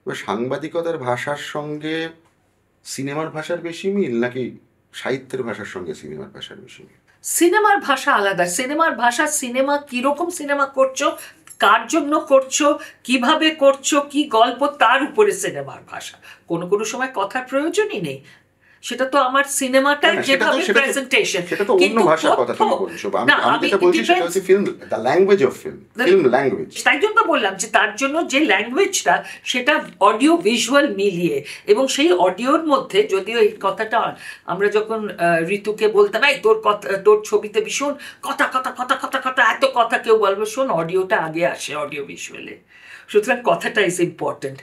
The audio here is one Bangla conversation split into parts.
এবার সাংবাদিকতার ভাষার সঙ্গে সিনেমার ভাষার বেশি মিল, নাকি সাহিত্যের ভাষার সঙ্গে সিনেমার ভাষার বেশি মিল? সিনেমার ভাষা আলাদা। সিনেমার ভাষা, সিনেমা কিরকম সিনেমা করছো, কার জন্য করছো, কিভাবে করছো, কি গল্প, তার উপরে সিনেমার ভাষা। কোনো কোনো সময় কথার প্রয়োজনই নেই, সেটা তো আমার না সিনেমাটাই না, যেভাবে প্রেজেন্টেশন। সেটা তো অন্য কিন্তু ভাষার কথা তথ্য, তুমি বলছো। আমি না আমি আমি যেটা বলছি সেটা ডিপেন্ডস, হচ্ছে film, the language of film, film language. তাই জন্য বললাম যে তার জন্য যে ল্যাঙ্গুয়েজটা, সেটা অডিও ভিজুয়াল মিলিয়ে। এবং সেই অডিওর মধ্যে, যদিও এই কথাটা আমরা যখন ঋতুকে বলতাম, এই তোর কথা, তোর ছবিতে ভীষণ কথা কথা কথা কথা কথা, এত কথা, কেউ বলবে শোন অডিওটা আগে আসে অডিও ভিজুয়ালে। সুতরাং কথাটা ইজ ইম্পর্টেন্ট।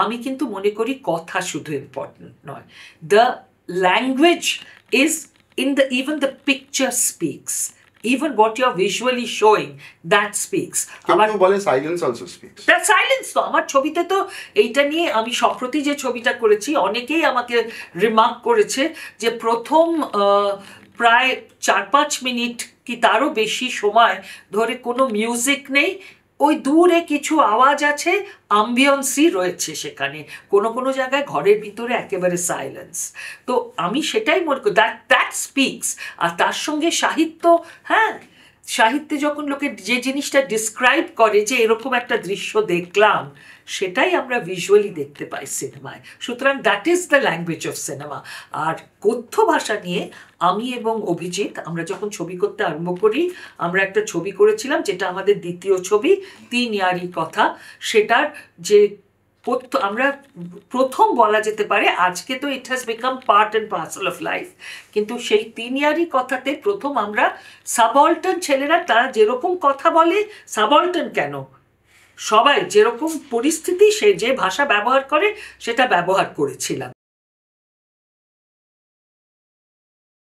আমি কিন্তু মনে করি কথা শুধু ইম্পর্টেন্ট নয়, the language is in the, even the picture speaks, even what you're visually showing, that speaks. কেউ আবার কেউ বলে সাইলেন্স অলসো স্পিক্স। সাইলেন্স তো আমার ছবিতে তো, এইটা নিয়ে আমি সম্প্রতি যে ছবিটা করেছি, অনেকেই আমাকে রিমার্ক করেছে যে প্রথম প্রায় 4-5 মিনিট কি তারও বেশি সময় ধরে কোনো মিউজিক নেই, ওই দূরে কিছু আওয়াজ আছে, আম্বিয়ন্সই রয়েছে সেখানে, কোনো কোনো জায়গায় ঘরের ভিতরে একেবারে সাইলেন্স। তো আমি সেটাই মনে করি, দ্যাট দ্যাট স্পিক্স। আর তার সঙ্গে সাহিত্য, হ্যাঁ, সাহিত্যে যখন লোকে যে জিনিসটা ডিসক্রাইব করে যে এরকম একটা দৃশ্য দেখলাম, সেটাই আমরা ভিজুয়ালি দেখতে পাই সিনেমায়। সুতরাং that is the language of cinema. আর কথ্য ভাষা নিয়ে আমি এবং অভিজিৎ, আমরা যখন ছবি করতে আরম্ভ করি, আমরা একটা ছবি করেছিলাম যেটা আমাদের দ্বিতীয় ছবি, 3 ইয়ারি কথা। সেটার যে কথ্য, আমরা প্রথম বলা যেতে পারে, আজকে তো it has become part and parcel of life, কিন্তু সেই 3 ইয়ারি কথাতে প্রথম আমরা সাবঅল্টার্ন ছেলেরা, তারা যেরকম কথা বলে, সাবঅল্টার্ন কেন, সবাই যেরকম পরিস্থিতি, সে যে ভাষা ব্যবহার করে সেটা ব্যবহার করেছিলাম।